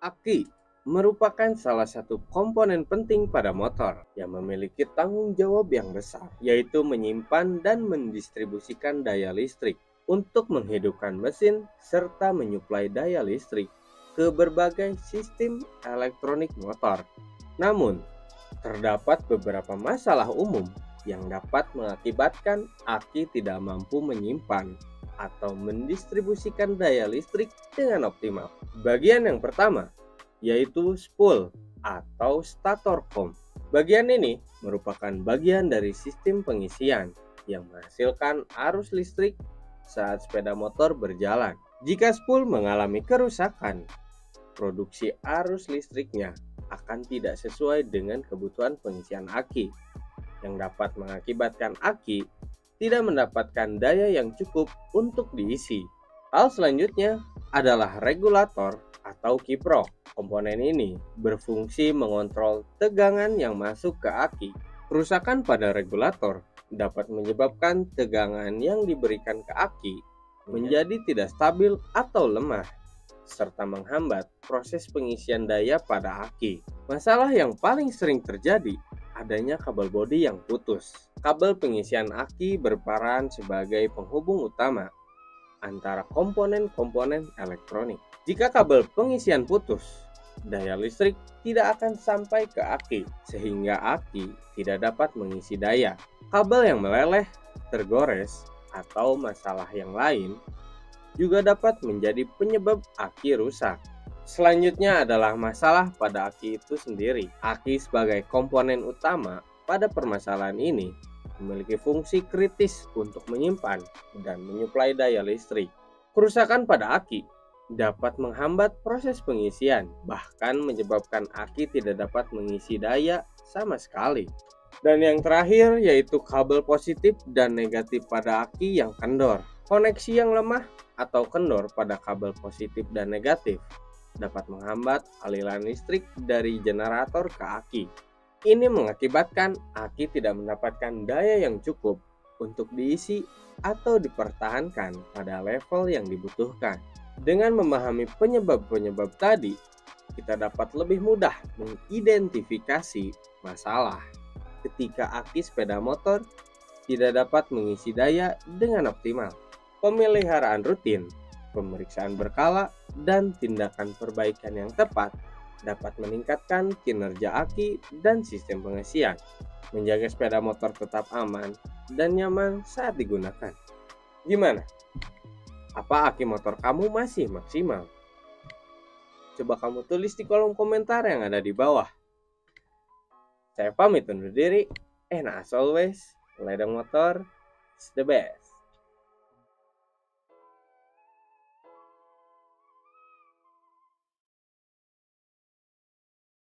Aki merupakan salah satu komponen penting pada motor yang memiliki tanggung jawab yang besar, yaitu menyimpan dan mendistribusikan daya listrik untuk menghidupkan mesin serta menyuplai daya listrik ke berbagai sistem elektronik motor. Namun, terdapat beberapa masalah umum yang dapat mengakibatkan aki tidak mampu menyimpan atau mendistribusikan daya listrik dengan optimal. Bagian yang pertama yaitu spool atau stator kom. Bagian ini merupakan bagian dari sistem pengisian yang menghasilkan arus listrik saat sepeda motor berjalan. Jika spool mengalami kerusakan, produksi arus listriknya akan tidak sesuai dengan kebutuhan pengisian aki, yang dapat mengakibatkan aki tidak mendapatkan daya yang cukup untuk diisi. Hal selanjutnya adalah regulator atau kiprok. Komponen ini berfungsi mengontrol tegangan yang masuk ke aki. Kerusakan pada regulator dapat menyebabkan tegangan yang diberikan ke aki menjadi tidak stabil atau lemah, serta menghambat proses pengisian daya pada aki. Masalah yang paling sering terjadi adanya kabel bodi yang putus. Kabel pengisian aki berperan sebagai penghubung utama antara komponen-komponen elektronik. Jika kabel pengisian putus, daya listrik tidak akan sampai ke aki, sehingga aki tidak dapat mengisi daya. Kabel yang meleleh, tergores, atau masalah yang lain juga dapat menjadi penyebab aki rusak. Selanjutnya adalah masalah pada aki itu sendiri. Aki sebagai komponen utama pada permasalahan ini memiliki fungsi kritis untuk menyimpan dan menyuplai daya listrik. Kerusakan pada aki dapat menghambat proses pengisian, bahkan menyebabkan aki tidak dapat mengisi daya sama sekali. Dan yang terakhir yaitu kabel positif dan negatif pada aki yang kendor. Koneksi yang lemah atau kendor pada kabel positif dan negatif dapat menghambat aliran listrik dari generator ke aki. Ini mengakibatkan aki tidak mendapatkan daya yang cukup untuk diisi atau dipertahankan pada level yang dibutuhkan. Dengan memahami penyebab-penyebab tadi, kita dapat lebih mudah mengidentifikasi masalah ketika aki sepeda motor tidak dapat mengisi daya dengan optimal. Pemeliharaan rutin, pemeriksaan berkala, dan tindakan perbaikan yang tepat dapat meningkatkan kinerja aki dan sistem pengisian, menjaga sepeda motor tetap aman dan nyaman saat digunakan. Gimana? Apa aki motor kamu masih maksimal? Coba kamu tulis di kolom komentar yang ada di bawah. Saya pamit undur diri, and as always, ledeng motor is the best.